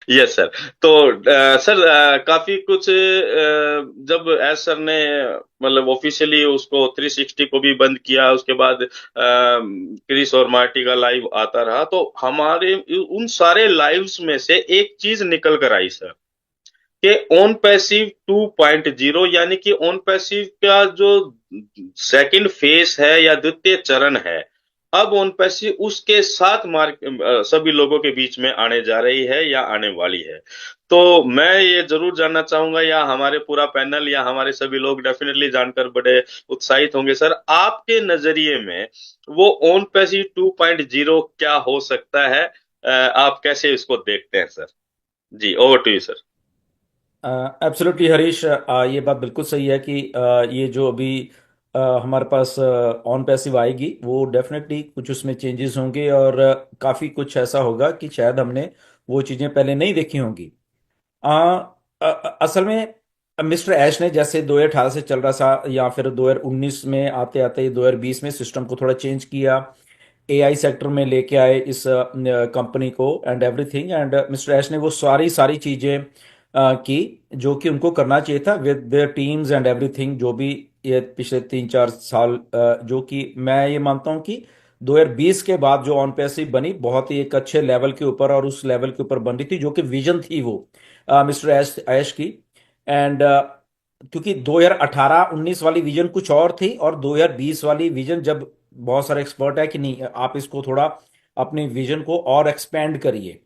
Yes sir. तो sir काफी कुछ जब एस सर ने मतलब ऑफिशियली उसको 360 को भी बंद किया, उसके बाद क्रिस और मार्टी का लाइव आता रहा, तो हमारे उन सारे लाइव्स में से एक चीज निकल कर आई सर, कि ऑन पैसिव 2.0, यानी कि ऑन पैसिव का जो सेकंड फेस है या द्वितीय चरण है, अब ऑन पैसिव उसके साथ सभी लोगों के बीच में आने जा रही है या आने वाली है। तो मैं ये जरूर जानना चाहूंगा, या हमारे पूरा पैनल या हमारे सभी लोग डेफिनेटली जानकर बड़े उत्साहित होंगे सर, आपके नजरिए में वो ऑन पैसिव 2.0 क्या हो सकता है? आप कैसे इसको देखते हैं सर? जी, over to you sir. Absolutely Harish, ये बात बिल्कुल सही है कि ये जो अभी हमारे पास ऑन पैसिव आएगी वो डेफिनेटली कुछ उसमें चेंजेस होंगे और काफ़ी कुछ ऐसा होगा कि शायद हमने वो चीज़ें पहले नहीं देखी होंगी। असल में मिस्टर ऐश ने जैसे 2018 से चल रहा था या फिर 2019 में आते आते 2020 में सिस्टम को थोड़ा चेंज किया, एआई सेक्टर में लेके आए इस कंपनी को एंड एवरीथिंग, एंड मिस्टर ऐश ने वो सारी सारी चीज़ें की जो कि उनको करना चाहिए था with their teams and everything, जो भी ये पिछले 3-4 साल जो कि मैं ये मानता हूँ कि 2020 के बाद जो ऑन पैसिव बनी बहुत ही एक अच्छे लेवल के ऊपर और उस लेवल के ऊपर बन रही थी जो कि विजन थी वो मिस्टर ऐश ऐश की। एंड क्योंकि 2018-19 वाली विजन कुछ और थी और 2020 वाली विजन, जब बहुत सारे एक्सपर्ट है कि नहीं आप इसको थोड़ा अपनी विजन को और एक्सपेंड करिए,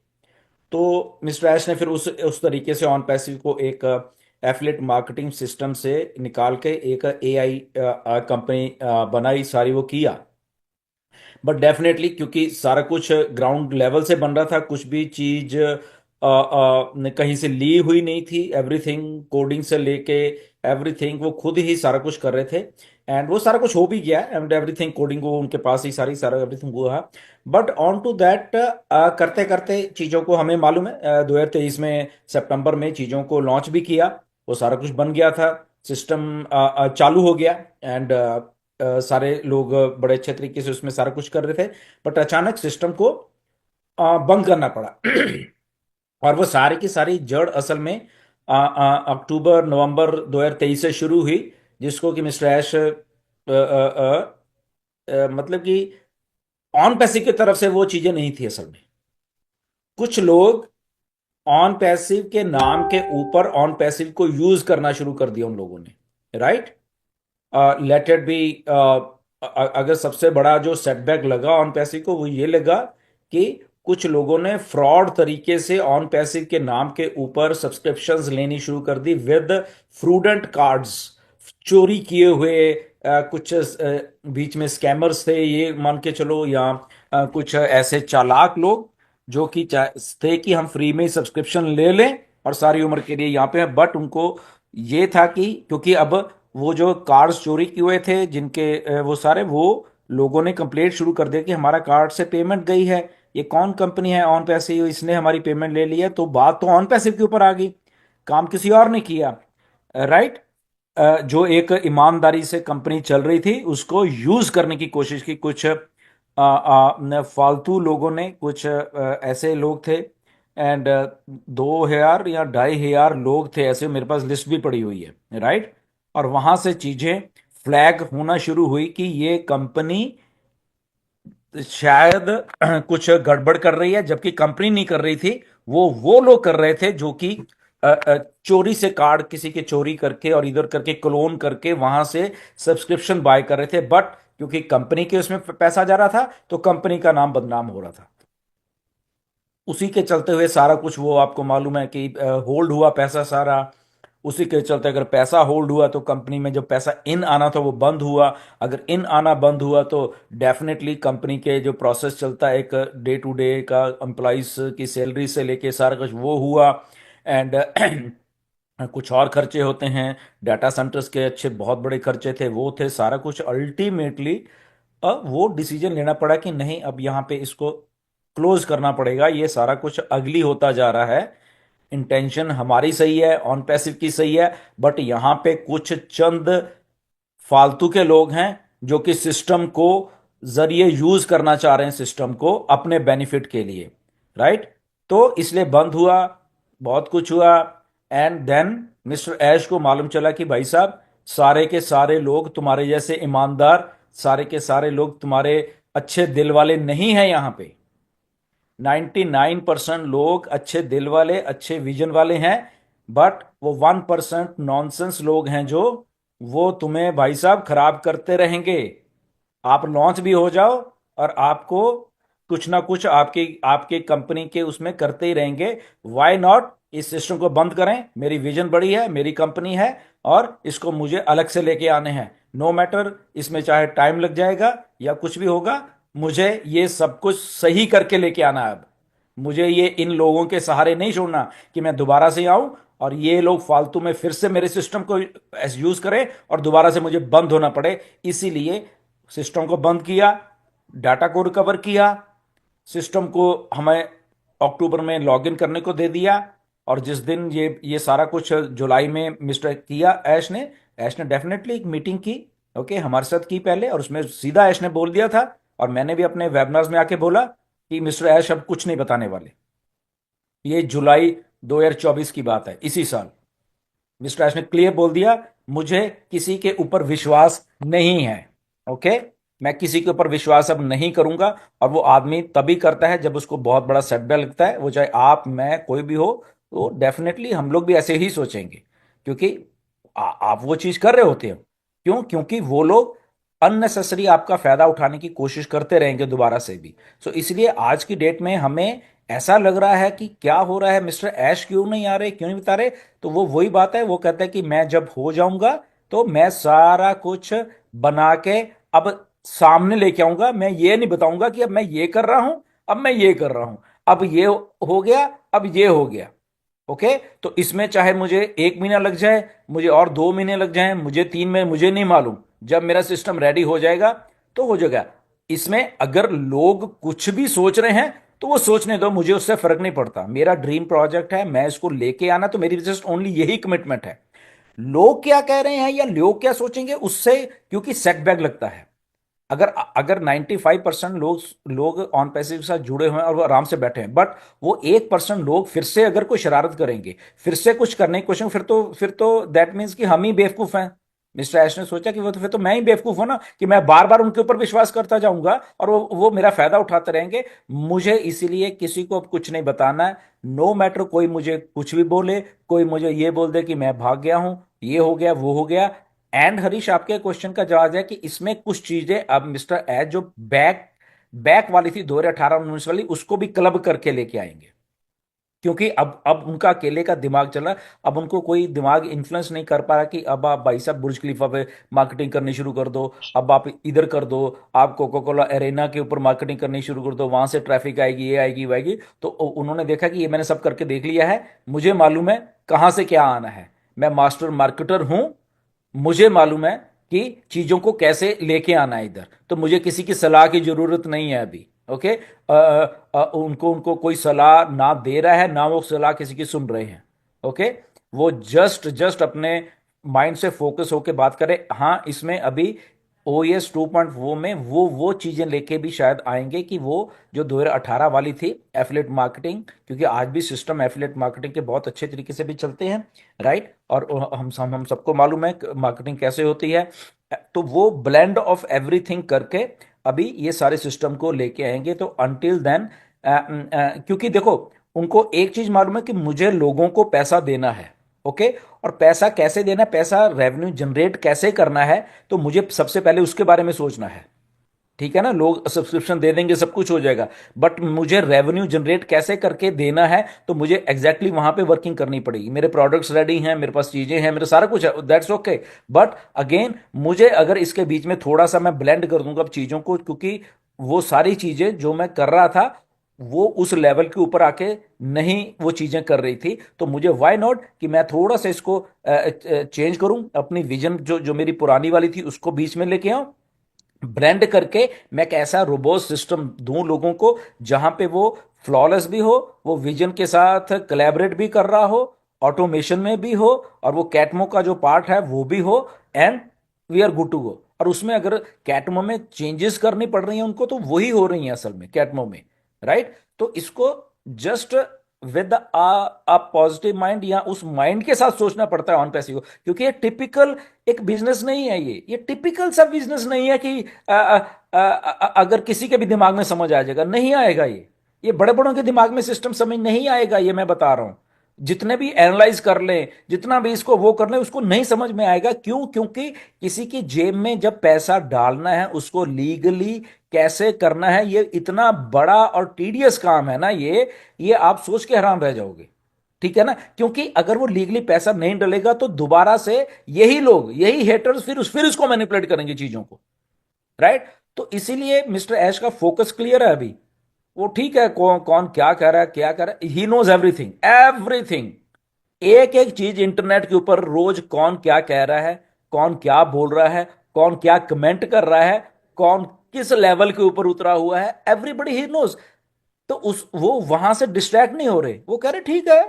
तो मिस्टर ऐश ने फिर उस तरीके से ऑन पैसिव को एक एफिलेट मार्केटिंग सिस्टम से निकाल के एक एआई कंपनी बनाई, सारी वो किया। बट डेफिनेटली क्योंकि सारा कुछ ग्राउंड लेवल से बन रहा था, कुछ भी चीज कहीं से ली हुई नहीं थी, एवरीथिंग कोडिंग से लेके एवरीथिंग वो खुद ही सारा कुछ कर रहे थे। एंड वो सारा कुछ हो भी गया एंड एवरीथिंग कोडिंग वो उनके पास ही सारी सारा एवरीथिंग हुआ। बट ऑन टू दैट करते करते चीज़ों को हमें मालूम है 2023 में सितंबर में चीज़ों को लॉन्च भी किया, वो सारा कुछ बन गया था, सिस्टम चालू हो गया एंड सारे लोग बड़े अच्छे तरीके से उसमें सारा कुछ कर रहे थे। बट अचानक सिस्टम को बंद करना पड़ा और वो सारी की सारी जड़ असल में अक्टूबर नवंबर 2023 से शुरू हुई, जिसको कि मिस्टर ऐश मतलब कि ऑन पैसिव की तरफ से वो चीजें नहीं थी असल में। कुछ लोग ऑन पैसिव के नाम के ऊपर ऑन पैसिव को यूज करना शुरू कर दिया उन लोगों ने, राइट। लेट इट बी, अगर सबसे बड़ा जो सेटबैक लगा ऑन पैसिव को वो ये लगा कि कुछ लोगों ने फ्रॉड तरीके से ऑन पैसिव के नाम के ऊपर सब्सक्रिप्शंस लेनी शुरू कर दी विद फ्रूडेंट कार्ड्स, चोरी किए हुए कुछ बीच में स्कैमर्स थे ये मान के चलो, या कुछ ऐसे चालाक लोग जो कि थे कि हम फ्री में ही सब्सक्रिप्शन ले लें और सारी उम्र के लिए यहाँ पे हैं। बट उनको ये था कि क्योंकि अब वो जो कार्ड्स चोरी किए हुए थे जिनके वो सारे वो लोगों ने कंप्लेंट शुरू कर दिया कि हमारा कार्ड से पेमेंट गई है, ये कौन कंपनी है ऑन पैसिव, इसने हमारी पेमेंट ले ली है। तो बात तो ऑन पैसिव के ऊपर आ गई, काम किसी और ने किया, राइट। जो एक ईमानदारी से कंपनी चल रही थी उसको यूज करने की कोशिश की कुछ फालतू लोगों ने, कुछ ऐसे लोग थे एंड 2,000 या 2,500 लोग थे ऐसे, मेरे पास लिस्ट भी पड़ी हुई है, राइट। और वहां से चीजें फ्लैग होना शुरू हुई कि ये कंपनी शायद कुछ गड़बड़ कर रही है, जबकि कंपनी नहीं कर रही थी, वो लोग कर रहे थे जो कि चोरी से कार्ड किसी के चोरी करके और इधर करके क्लोन करके वहां से सब्सक्रिप्शन बाय कर रहे थे। बट क्योंकि कंपनी के उसमें पैसा जा रहा था तो कंपनी का नाम बदनाम हो रहा था, उसी के चलते हुए सारा कुछ वो आपको मालूम है कि होल्ड हुआ पैसा सारा। उसी के चलते अगर पैसा होल्ड हुआ तो कंपनी में जो पैसा इन आना था वो बंद हुआ, अगर इन आना बंद हुआ तो डेफिनेटली कंपनी के जो प्रोसेस चलता है एक डे टू डे का, एम्प्लॉइज की सैलरी से लेके सारा कुछ वो हुआ। एंड कुछ और खर्चे होते हैं, डाटा सेंटर्स के अच्छे बहुत बड़े खर्चे थे, वो थे सारा कुछ। अल्टीमेटली अब वो डिसीजन लेना पड़ा कि नहीं अब यहाँ पे इसको क्लोज करना पड़ेगा, ये सारा कुछ अगली होता जा रहा है। इंटेंशन हमारी सही है, ऑन पैसिव की सही है, बट यहां पे कुछ चंद फालतू के लोग हैं जो कि सिस्टम को जरिए यूज करना चाह रहे हैं, सिस्टम को अपने बेनिफिट के लिए, राइट। तो इसलिए बंद हुआ। बहुत कुछ हुआ। एंड देन मिस्टर ऐश को मालूम चला कि भाई साहब सारे के सारे लोग तुम्हारे जैसे ईमानदार, सारे के सारे लोग तुम्हारे अच्छे दिल वाले नहीं हैं यहाँ पे। 99% लोग अच्छे दिल वाले, अच्छे विजन वाले हैं, बट वो 1% नॉनसेंस लोग हैं जो वो तुम्हें भाई साहब खराब करते रहेंगे। आप लॉन्च भी हो जाओ और आपको कुछ ना कुछ आपकी आपके कंपनी के उसमें करते ही रहेंगे। वाई नॉट इस सिस्टम को बंद करें, मेरी विजन बड़ी है, मेरी कंपनी है और इसको मुझे अलग से लेके आने हैं। नो मैटर इसमें चाहे टाइम लग जाएगा या कुछ भी होगा, मुझे ये सब कुछ सही करके लेके आना है। अब मुझे ये इन लोगों के सहारे नहीं छोड़ना कि मैं दोबारा से आऊं और ये लोग फालतू में फिर से मेरे सिस्टम को यूज करें और दोबारा से मुझे बंद होना पड़े। इसीलिए सिस्टम को बंद किया, डाटा को रिकवर किया, सिस्टम को हमें अक्टूबर में लॉगिन करने को दे दिया। और जिस दिन ये सारा कुछ जुलाई में मिस्टर किया ऐश ने डेफिनेटली एक मीटिंग की, ओके, हमारे साथ की पहले, और उसमें सीधा ऐश ने बोल दिया था और मैंने भी अपने वेबिनार्स में आके बोला कि मिस्टर ऐश अब कुछ नहीं बताने वाले। ये जुलाई 2024 की बात है, इसी साल मिस्टर ऐश ने क्लियर बोल दिया मुझे किसी के ऊपर विश्वास नहीं है। ओके, मैं किसी के ऊपर विश्वास अब नहीं करूंगा। और वो आदमी तभी करता है जब उसको बहुत बड़ा सेटबैक लगता है, वो चाहे आप मैं कोई भी हो। तो डेफिनेटली हम लोग भी ऐसे ही सोचेंगे, क्योंकि आप वो चीज कर रहे होते हो। क्यों? क्योंकि वो लोग अननेसेसरी आपका फायदा उठाने की कोशिश करते रहेंगे दोबारा से भी। सो इसलिए आज की डेट में हमें ऐसा लग रहा है कि क्या हो रहा है, मिस्टर ऐश क्यों नहीं आ रहे, क्यों नहीं बता रहे। तो वो वही बात है, वो कहता है कि मैं जब हो जाऊंगा तो मैं सारा कुछ बना के अब सामने लेके आऊंगा। मैं ये नहीं बताऊंगा कि अब मैं ये कर रहा हूं, अब मैं ये कर रहा हूं, अब ये हो गया, अब ये हो गया। ओके, तो इसमें चाहे मुझे 1 महीना लग जाए, मुझे और 2 महीने लग जाए, मुझे 3 महीने, मुझे नहीं मालूम। जब मेरा सिस्टम रेडी हो जाएगा तो हो जाएगा। इसमें अगर लोग कुछ भी सोच रहे हैं तो वो सोचने दो, मुझे उससे फर्क नहीं पड़ता। मेरा ड्रीम प्रोजेक्ट है, मैं इसको लेके आना, तो मेरी जस्ट ओनली यही कमिटमेंट है। लोग क्या कह रहे हैं या लोग क्या सोचेंगे उससे क्योंकि सेटबैक लगता है। अगर अगर 95% लोग लोग ऑन पैसिव के साथ जुड़े हुए हैं और वो आराम से बैठे हैं, बट वो 1% लोग फिर से अगर कोई शरारत करेंगे, फिर से कुछ करने की कोशिश, फिर तो दैट मीन्स कि हम ही बेवकूफ हैं। मिस्टर ऐश ने सोचा कि वो तो फिर तो मैं ही बेवकूफ हूं ना, कि मैं बार बार उनके ऊपर विश्वास करता जाऊंगा और वो मेरा फायदा उठाते रहेंगे। मुझे इसीलिए किसी को अब कुछ नहीं बताना है। नो मैटर कोई मुझे कुछ भी बोले, कोई मुझे ये बोल दे कि मैं भाग गया हूं, ये हो गया, वो हो गया। एंड हरीश, आपके क्वेश्चन का जवाब है कि इसमें कुछ चीजें अब मिस्टर एच जो बैक बैक वाली थी 2018-19 वाली, उसको भी क्लब करके लेके आएंगे। क्योंकि अब उनका अकेले का दिमाग चल रहा है। अब उनको कोई दिमाग इन्फ्लुएंस नहीं कर पा रहा कि अब आप भाई साहब बुर्ज खलीफा पे मार्केटिंग करनी शुरू कर दो, अब आप इधर कर दो, आप कोका कोला एरेना के ऊपर मार्केटिंग करनी शुरू कर दो, वहां से ट्रैफिक आएगी, ये आएगी, वो आएगी। तो उन्होंने देखा कि ये मैंने सब करके देख लिया है, मुझे मालूम है कहां से क्या आना है। मैं मास्टर मार्केटर हूं, मुझे मालूम है कि चीजों को कैसे लेके आना है इधर। तो मुझे किसी की सलाह की जरूरत नहीं है अभी। ओके, उनको उनको कोई सलाह ना दे रहा है, ना वो सलाह किसी की सुन रहे हैं। ओके, वो जस्ट जस्ट अपने माइंड से फोकस होके बात करें। हाँ, इसमें अभी ओएस 2.0 में वो चीजें लेके भी शायद आएंगे कि वो जो 2018 वाली थी एफिलेट मार्केटिंग, क्योंकि आज भी सिस्टम एफिलेट मार्केटिंग के बहुत अच्छे तरीके से भी चलते हैं, राइट। और हम सबको मालूम है मार्केटिंग कैसे होती है। तो वो ब्लेंड ऑफ एवरीथिंग करके अभी ये सारे सिस्टम को लेके आएंगे। तो अनटिल देन, क्योंकि देखो उनको एक चीज मालूम है कि मुझे लोगों को पैसा देना है। ओके, और पैसा कैसे देना है, पैसा रेवेन्यू जनरेट कैसे करना है, तो मुझे सबसे पहले उसके बारे में सोचना है। ठीक है ना, लोग सब्सक्रिप्शन दे देंगे, सब कुछ हो जाएगा, बट मुझे रेवेन्यू जनरेट कैसे करके देना है, तो मुझे एग्जैक्टली वहां पे वर्किंग करनी पड़ेगी। मेरे प्रोडक्ट्स रेडी हैं, मेरे पास चीजें हैं, मेरा सारा कुछ है, दैट्स ओके। बट अगेन मुझे अगर इसके बीच में थोड़ा सा मैं ब्लेंड कर दूंगा अब चीजों को, क्योंकि वो सारी चीजें जो मैं कर रहा था वो उस लेवल के ऊपर आके नहीं वो चीजें कर रही थी, तो मुझे व्हाई नॉट कि मैं थोड़ा सा इसको चेंज करूं, अपनी विजन जो जो मेरी पुरानी वाली थी उसको बीच में लेके आऊं, ब्रांड करके मैं एक ऐसा रोबोस्ट सिस्टम दूं लोगों को जहां पे वो फ्लॉलेस भी हो, वो विजन के साथ कोलैबोरेट भी कर रहा हो, ऑटोमेशन में भी हो, और वो कैटमो का जो पार्ट है वो भी हो, and we are good to go. और उसमें अगर कैटमो में चेंजेस करनी पड़ रही हैं उनको, तो वही हो रही हैं असल में कैटमो में, राइट। तो इसको just with a positive mind, या उस माइंड के साथ सोचना पड़ता है ऑन पैसिव को, क्योंकि ये टिपिकल एक बिजनेस नहीं है, ये टिपिकल सा बिजनेस नहीं है कि अगर किसी के भी दिमाग में समझ आ जाएगा, नहीं आएगा ये बड़े बड़ों के दिमाग में सिस्टम समझ नहीं आएगा, ये मैं बता रहा हूं। जितने भी एनालाइज कर लें, जितना भी इसको वो कर लें, उसको नहीं समझ में आएगा। क्यों? क्योंकि किसी की जेब में जब पैसा डालना है, उसको लीगली कैसे करना है, ये इतना बड़ा और टीडियस काम है ना, ये आप सोच के हैरान रह जाओगे। ठीक है ना? क्योंकि अगर वो लीगली पैसा नहीं डलेगा तो दोबारा से यही लोग, यही हेटर्स फिर उसको मैनिपुलेट करेंगे चीजों को, राइट? तो इसीलिए मिस्टर ऐश का फोकस क्लियर है अभी। वो ठीक है, कौन कौन क्या कह रहा है, क्या कर रहा है, ही नोज एवरीथिंग, एवरीथिंग। एक एक चीज इंटरनेट के ऊपर रोज कौन क्या कह रहा है, कौन क्या बोल रहा है, कौन क्या कमेंट कर रहा है, कौन किस लेवल के ऊपर उतरा हुआ है, एवरीबडी ही नोज। तो उस वो वहां से डिस्ट्रैक्ट नहीं हो रहे, वो कह रहे ठीक है,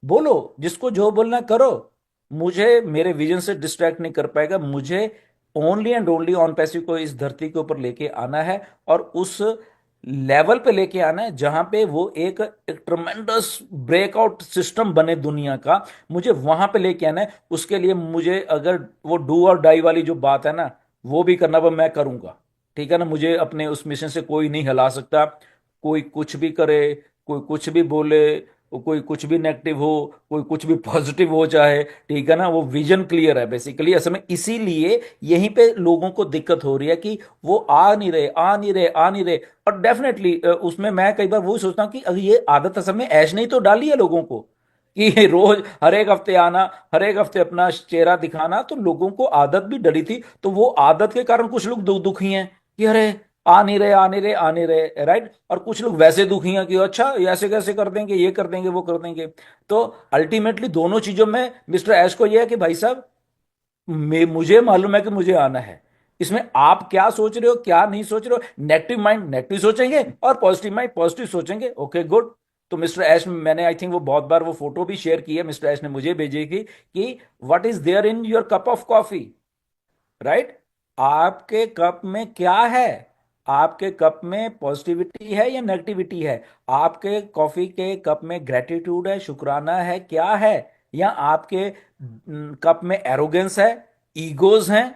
बोलो, जिसको जो बोलना करो, मुझे मेरे विजन से डिस्ट्रैक्ट नहीं कर पाएगा। मुझे only and only on passive को इस धरती के ऊपर लेके आना है, और उस लेवल पे लेके आना है जहां पे वो एक ट्रमेंडस ब्रेकआउट सिस्टम बने दुनिया का। मुझे वहां पे लेके आना है। उसके लिए मुझे अगर वो डू और डाई वाली जो बात है ना, वो भी करना, वो मैं करूंगा। ठीक है ना? मुझे अपने उस मिशन से कोई नहीं हिला सकता। कोई कुछ भी करे, कोई कुछ भी बोले, कोई कुछ भी नेगेटिव हो, कोई कुछ भी पॉजिटिव हो चाहे, ठीक है ना? वो विजन क्लियर है बेसिकली असल में। इसीलिए यहीं पे लोगों को दिक्कत हो रही है कि वो आ नहीं रहे, आ नहीं रहे, आ नहीं रहे। और डेफिनेटली उसमें मैं कई बार वही सोचता हूँ कि अगर ये आदत असल में ऐश नहीं तो डाली है लोगों को, कि रोज हर एक हफ्ते आना, हर एक हफ्ते अपना चेहरा दिखाना, तो लोगों को आदत भी डली थी। तो वो आदत के कारण कुछ लोग दुखी हैं कि अरे आ नहीं रहे, आ नहीं रहे, आ नहीं रहे, राइट? और कुछ लोग वैसे दुखी हैं कि अच्छा ये ऐसे कैसे कर देंगे, ये कर देंगे, वो कर देंगे। तो अल्टीमेटली दोनों चीजों में मिस्टर ऐश को यह है कि भाई साहब, मुझे मालूम है कि मुझे आना है। इसमें आप क्या सोच रहे हो, क्या नहीं सोच रहे हो, नेगेटिव माइंड नेगेटिव सोचेंगे और पॉजिटिव माइंड पॉजिटिव सोचेंगे। Okay good. तो मिस्टर ऐश, मैंने आई थिंक वो बहुत बार वो फोटो भी शेयर की है, मिस्टर ऐश ने मुझे भेजी कि what is there in your cup of coffee, right? आपके कप में क्या है? आपके कप में पॉजिटिविटी है या नेगेटिविटी है? आपके कॉफी के कप में ग्रेटिट्यूड है, शुक्राना है, क्या है? या आपके कप में एरोगेंस है, ईगोज हैं,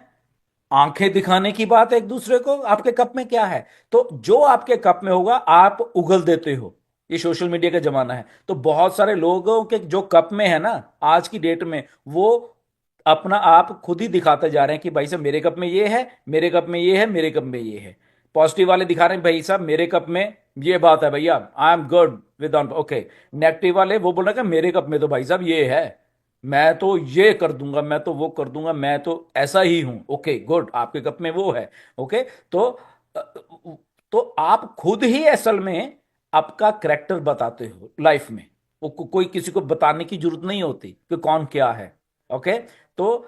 आंखें दिखाने की बात है एक दूसरे को? आपके कप में क्या है? तो जो आपके कप में होगा आप उगल देते हो। ये सोशल मीडिया का जमाना है, तो बहुत सारे लोगों के जो कप में है ना आज की डेट में, वो अपना आप खुद ही दिखाते जा रहे हैं कि भाई साहब मेरे कप में ये है, मेरे कप में ये है, मेरे कप में ये है। पॉजिटिव वाले दिखा रहे हैं भाई साहब मेरे कप में ये बात है भैया, I am good with on, okay. Negative वाले वो बोल रहे हैं कि मेरे कप में तो भाई साहब ये है, मैं तो ये कर दूंगा, मैं तो वो कर दूंगा, मैं तो ऐसा ही हूं। ओके गुड, आपके कप में वो है। ओके। तो तो आप खुद ही असल में आपका करेक्टर बताते हो लाइफ में। वो कोई किसी को बताने की जरूरत नहीं होती कि कौन क्या है। ओके। तो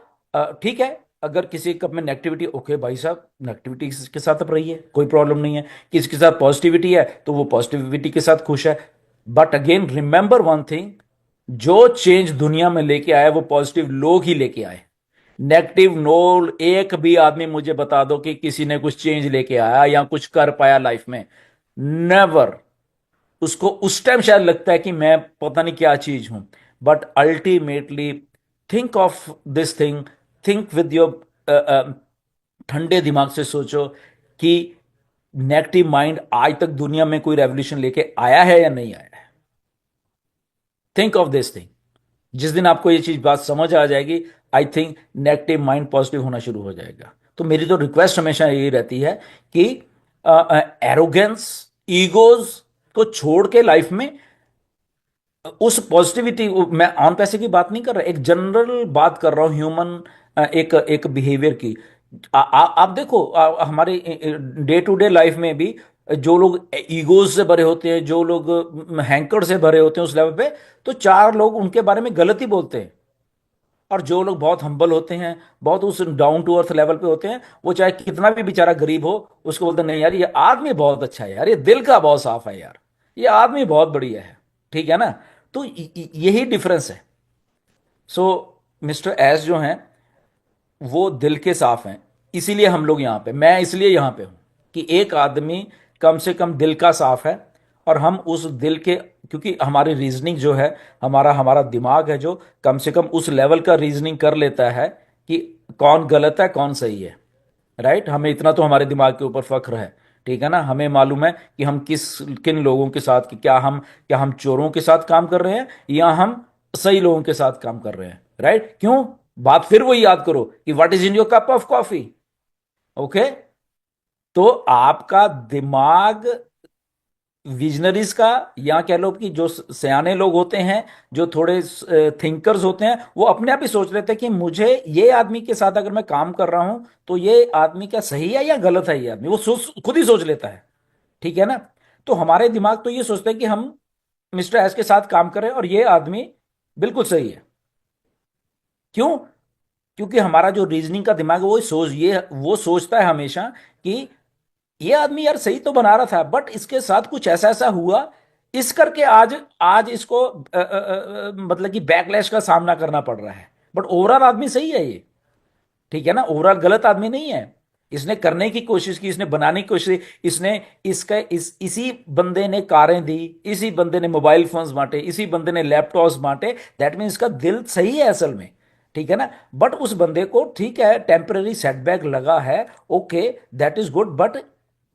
ठीक है, अगर किसी कप में नेगेटिविटी, ओके भाई साहब नेगेटिविटी के साथ अब रही है, कोई प्रॉब्लम नहीं है। किसी के साथ पॉजिटिविटी है तो वो पॉजिटिविटी के साथ खुश है। But again remember one thing, जो चेंज दुनिया में लेके आया वो पॉजिटिव लोग ही लेके आए। नेगेटिव नोल एक भी आदमी मुझे बता दो कि किसी ने कुछ चेंज लेके आया या कुछ कर पाया लाइफ में, नेवर। उसको उस टाइम शायद लगता है कि मैं पता नहीं क्या चीज हूं, but ultimately think of this thing, think with your ठंडे दिमाग से सोचो कि नेगेटिव माइंड आज तक दुनिया में कोई रेवोल्यूशन लेके आया है या नहीं आया है। Think of this thing. जिस दिन आपको ये चीज बात समझ आ जाएगी, I think negative mind positive होना शुरू हो जाएगा। तो मेरी तो रिक्वेस्ट हमेशा यही रहती है कि एरोगेंस, ईगोज को छोड़ के लाइफ में उस पॉजिटिविटी, मैं ऑन पैसे की बात नहीं कर रहा, एक जनरल बात कर रहा हूं, ह्यूमन एक एक बिहेवियर की। आप देखो हमारे डे टू डे लाइफ में भी जो लोग ईगोज से भरे होते हैं, जो लोग हैंकर से भरे होते हैं उस लेवल पे, तो चार लोग उनके बारे में गलत ही बोलते हैं। और जो लोग बहुत हम्बल होते हैं, बहुत उस डाउन टू अर्थ लेवल पे होते हैं, वो चाहे कितना भी बेचारा गरीब हो, उसको बोलते हैं नहीं यार ये आदमी बहुत अच्छा है यार, ये दिल का बहुत साफ है यार, ये आदमी बहुत बढ़िया है। ठीक है ना? तो यही डिफरेंस है। सो मिस्टर एस जो हैं वो दिल के साफ हैं, इसीलिए हम लोग यहां पे, मैं इसलिए यहां पे हूं कि एक आदमी कम से कम दिल का साफ है, और हम उस दिल के क्योंकि हमारी रीजनिंग जो है, हमारा हमारा दिमाग है जो कम से कम उस लेवल का रीजनिंग कर लेता है कि कौन गलत है कौन सही है। राइट, हमें इतना तो हमारे दिमाग के ऊपर फख्र है। ठीक है ना, हमें मालूम है कि हम किन लोगों के साथ, कि क्या हम चोरों के साथ काम कर रहे हैं या हम सही लोगों के साथ काम कर रहे हैं। राइट, क्यों? बात फिर वही याद करो कि what is in your cup of coffee. Okay, तो आपका दिमाग विजनरीज का, या कह लो कि जो सयाने लोग होते हैं, जो थोड़े थिंकर्स होते हैं, वो अपने आप ही सोच लेते हैं कि मुझे ये आदमी के साथ अगर मैं काम कर रहा हूं तो ये आदमी क्या सही है या गलत है। ये आदमी वो खुद ही सोच लेता है। ठीक है ना। तो हमारे दिमाग तो ये सोचते हैं कि हम मिस्टर एस के साथ काम करें और ये आदमी बिल्कुल सही है। क्यों? क्योंकि हमारा जो रीजनिंग का दिमाग है वो सोचता है हमेशा कि ये आदमी यार सही तो बना रहा था, बट इसके साथ कुछ ऐसा ऐसा हुआ, इस करके आज आज इसको मतलब कि बैकलैश का सामना करना पड़ रहा है। बट ओवरऑल आदमी सही है ये। ठीक है ना, ओवरऑल गलत आदमी नहीं है। इसने करने की कोशिश की, इसने बनाने की कोशिश की, इसने इसका इसी बंदे ने कारें दी, इसी बंदे ने मोबाइल फोन्स बांटे, इसी बंदे ने लैपटॉप्स बांटे। दैट मीन इसका दिल सही है असल में। ठीक है ना। बट उस बंदे को ठीक है टेम्पररी सेटबैक लगा है, okay, that is good, but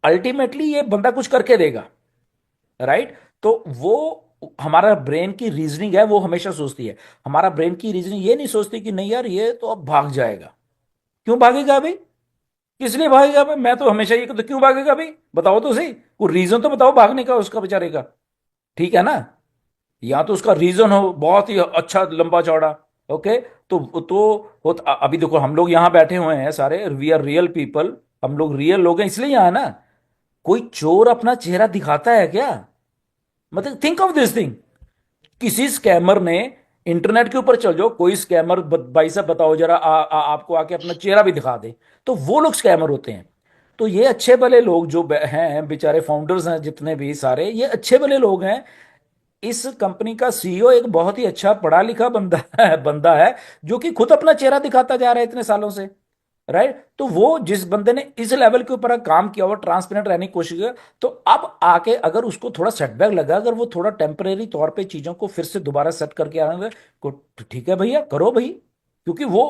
ultimately ये बंदा कुछ करके देगा। राइट। तो वो हमारा ब्रेन की रीजनिंग है, वो हमेशा सोचती है। हमारा ब्रेन की रीजनिंग ये नहीं सोचती कि नहीं यार ये तो अब भाग जाएगा। क्यों भागेगा भाई? किस लिए भागेगा भाई? मैं तो हमेशा ये कहता, क्यों भागेगा भाई? बताओ तो सही, वो रीजन तो बताओ भागने का उसका बेचारे का। ठीक है ना। या तो उसका रीजन हो बहुत ही अच्छा लंबा चौड़ा। ओके। अभी देखो हम लोग यहां बैठे हुए हैं सारे, वी आर रियल पीपल, हम लोग रियल लोग हैं इसलिए यहां है ना। कोई चोर अपना चेहरा दिखाता है क्या? मतलब थिंक ऑफ दिस थिंग। किसी स्कैमर ने, इंटरनेट के ऊपर चल जाओ, कोई स्कैमर भाई साहब बताओ जरा, आपको आके अपना चेहरा भी दिखा दे, तो वो लोग स्कैमर होते हैं। तो ये अच्छे भले लोग जो हैं बेचारे फाउंडर्स हैं जितने भी सारे, ये अच्छे भले लोग हैं। इस कंपनी का सीईओ एक बहुत ही अच्छा पढ़ा लिखा बंदा है जो कि खुद अपना चेहरा दिखाता जा रहा है इतने सालों से। राइट। तो वो जिस बंदे ने इस लेवल के ऊपर काम किया, वो ट्रांसपेरेंट रहने की कोशिश किया, तो अब आके अगर उसको थोड़ा सेटबैक लगा, अगर वो थोड़ा टेम्परेरी तौर पे चीजों को फिर से दोबारा सेट करके आएंगे, तो ठीक है भैया, करो भाई। क्योंकि वो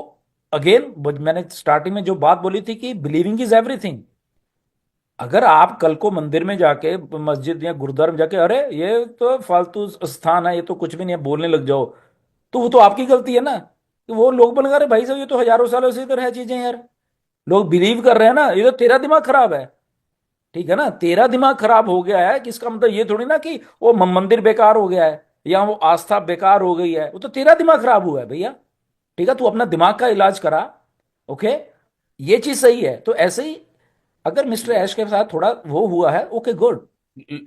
अगेन, मैंने स्टार्टिंग में जो बात बोली थी कि बिलीविंग इज एवरीथिंग। अगर आप कल को मंदिर में जाके, मस्जिद या गुरुद्वारे में जाके, अरे ये तो फालतू स्थान है, ये तो कुछ भी नहीं है, बोलने लग जाओ, तो वो तो आपकी गलती है ना। कि वो लोग बोलेंगे अरे भाई साहब ये तो हजारों सालों से इधर है चीजें यार, लोग बिलीव कर रहे हैं ना, ये तो तेरा दिमाग खराब है। ठीक है ना, तेरा दिमाग खराब हो गया है, कि इसका मतलब ये थोड़ी ना कि वो मंदिर बेकार हो गया है या वो आस्था बेकार हो गई है, वो तो तेरा दिमाग खराब हुआ है भैया। ठीक है, तू अपना दिमाग का इलाज करा। ओके, ये चीज सही है। तो ऐसे ही अगर मिस्टर ऐश के साथ थोड़ा वो हुआ है, ओके गुड।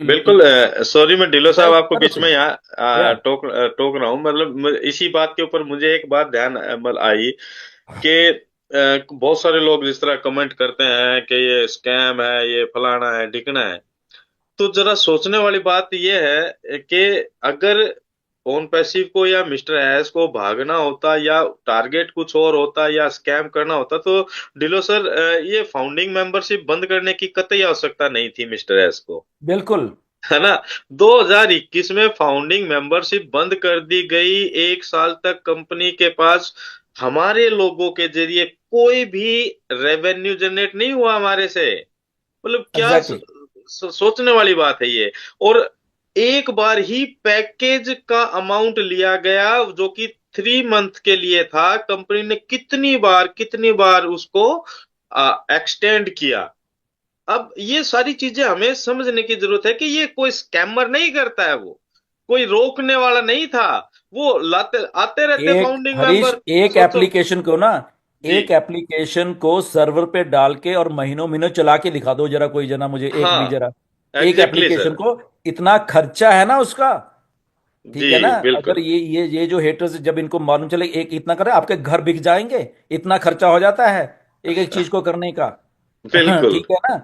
बिल्कुल। सॉरी, मैं डिलो साहब आपको तो बीच में सही। यहाँ या टोक रहा हूँ। मतलब इसी बात के ऊपर मुझे एक बात ध्यान आई कि बहुत सारे लोग जिस तरह कमेंट करते हैं कि ये स्कैम है, ये फलाना है ढिकना है, तो जरा सोचने वाली बात ये है कि अगर ओन पैसिव को या मिस्टर एस को भागना होता या टारगेट कुछ और होता या स्कैम करना होता, तो डिलो सर ये फाउंडिंग मेंबरशिप बंद करने की कतई आवश्यकता नहीं थी मिस्टर एस को, बिल्कुल। है ना। 2021 में फाउंडिंग मेंबरशिप बंद कर दी गई। 1 साल तक कंपनी के पास हमारे लोगों के जरिए कोई भी रेवेन्यू जनरेट नहीं हुआ हमारे से। मतलब क्या एग्जैक्टली। सोचने वाली बात है ये। और एक बार ही पैकेज का अमाउंट लिया गया जो कि 3 मंथ के लिए था। कंपनी ने कितनी बार उसको एक्सटेंड किया। अब ये सारी चीजें हमें समझने की जरूरत है कि ये कोई स्कैमर नहीं करता है, वो कोई रोकने वाला नहीं था। वो लाते आते रहते एक फाउंडिंग हरीश, मेंबर। एक सोचो। एप्लीकेशन को ना, जी। एक एप्लीकेशन को सर्वर पे डाल के और महीनों महीनों चला के दिखा दो जरा, कोई जना मुझे एक भी हाँ, जरा। एक एग्जैक्टली एप्लीकेशन सर। को, इतना खर्चा है ना उसका। जी ठीक है ना। अगर बिल्कुल। ये जो हेटर्स जब इनको मालूम चले एक इतना करे, आपके घर बिक जाएंगे, इतना खर्चा हो जाता है एक एक चीज को करने का। बिल्कुल ठीक है ना।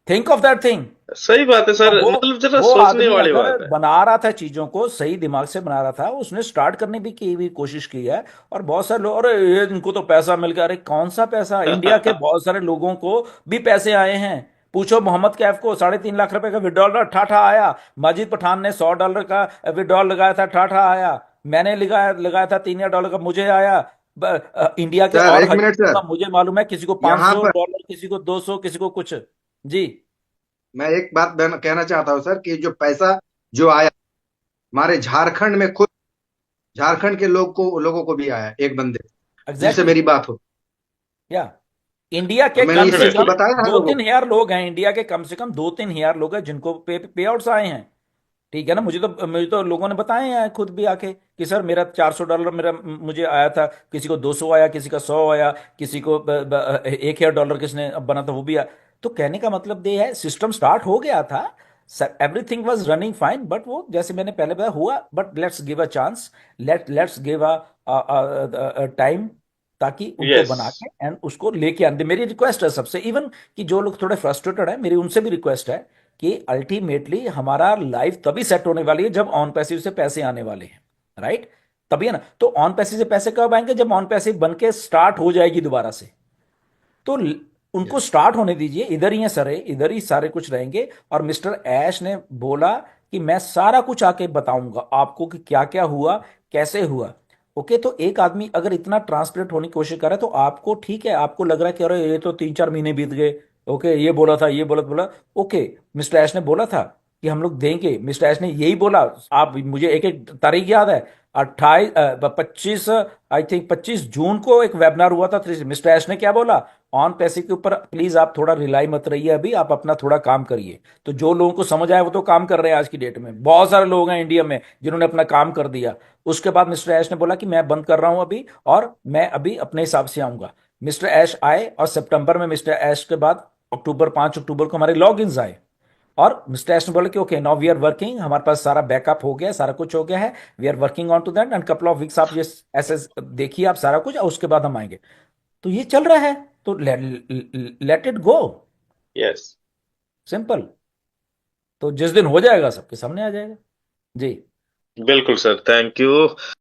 Think of that thing. सही बात है तो सर, वो मतलब जरा वो सोचने आदमी वाली अगर बात है। बना रहा था चीजों को सही दिमाग से बना रहा था, उसने स्टार्ट करने भी की भी कोशिश की है। और बहुत सारे लोग, अरे ये इनको तो पैसा मिल गया, अरे कौन सा पैसा? इंडिया के बहुत सारे लोगों को भी पैसे आए हैं। पूछो मोहम्मद कैफ को, $3.5 लाख का विड्रॉल ठाठा आया। माजिद पठान ने $100 का विड्रॉल लगाया था, ठाठा आया। मैंने लगाया लगाया था $3 का, मुझे आया। इंडिया के सर और एक हर मिनट किसी सर, का मुझे मालूम है, किसी को पाँच यहाँ सौ पर डॉलर किसी को 200, किसी को कुछ। जी। मैं एक बात कहना चाहता हूँ सर, कि जो पैसा जो आया हमारे झारखंड में, खुद झारखंड के लोगों को भी आया, एक बंदे जिनसे एग्जैक्टली। मेरी बात हो, या इंडिया और के मैंने कम इस से चीज को कम बताया है दो लोगों तीन को। हजार लोग हैं, इंडिया के कम से कम 2-3 हजार लोग हैं जिनको पे आउट्स आए हैं। ठीक है ना? मुझे तो लोगों ने बताए हैं खुद भी आके कि सर मेरा $400 मेरा मुझे आया था, किसी को 200 आया, किसी का 100 आया, किसी को $1,000 किसने अब बना था वो भी आया। तो कहने का मतलब ये है, सिस्टम स्टार्ट हो गया था, everything was running fine, but वो जैसे मैंने पहले बताया हुआ। But let's give a chance, let's give a time, ताकि उनको यस। बना के एंड उसको लेके आने। मेरी रिक्वेस्ट है सबसे, इवन कि जो लोग थोड़े फ्रस्ट्रेटेड है, मेरी उनसे भी रिक्वेस्ट है कि अल्टीमेटली हमारा लाइफ तभी सेट होने वाली है जब ऑन पैसिव से पैसे आने वाले हैं। राइट? तभी है ना? तो ऑन पैसिव से पैसे कब आएंगे? जब ऑन पैसिव बन के स्टार्ट हो जाएगी दोबारा से। तो उनको यस। स्टार्ट होने दीजिए, इधर ही है सरे, इधर ही सारे कुछ रहेंगे। और मिस्टर ऐश ने बोला कि मैं सारा कुछ आके बताऊंगा आपको कि क्या क्या हुआ, कैसे हुआ। ओके, तो एक आदमी अगर इतना ट्रांसपेरेंट होने की कोशिश कर रहा है, तो आपको ठीक है, आपको लग रहा है कि अरे ये तो 3-4 महीने बीत गए। ओके, ये बोला था, ये बोला ओके, मिस्टर ऐश ने बोला था कि हम लोग देंगे। मिस्टर ऐश ने यही बोला। आप मुझे एक एक तारीख याद है, 25, आई थिंक 25 जून को एक वेबिनार हुआ था। मिस्टर ऐश ने क्या बोला? ऑन पैसे के ऊपर प्लीज आप थोड़ा रिलाई मत रहिए, अभी आप अपना थोड़ा काम करिए। तो जो लोगों को समझ आया वो तो काम कर रहे हैं। आज की डेट में बहुत सारे लोग हैं इंडिया में जिन्होंने अपना काम कर दिया। उसके बाद मिस्टर ऐश ने बोला कि मैं बंद कर रहा हूं अभी, और मैं अभी अपने हिसाब से आऊंगा। मिस्टर ऐश आए, और सितंबर में मिस्टर ऐश के बाद अक्टूबर 5 अक्टूबर को हमारे लॉग इन आए। और मिस्टर एस ने बोला कि okay, now we are working, हमारे पास सारा बैकअप हो गया, सारा कुछ हो गया है, we are working on to that, and couple of weeks आप ये ऐसे देखिए आप सारा कुछ, और उसके बाद हम आएंगे। तो ये चल रहा है, तो let it go. Yes. Simple. तो जिस दिन हो जाएगा सबके सामने आ जाएगा। जी। बिल्कुल सर, थैंक यू।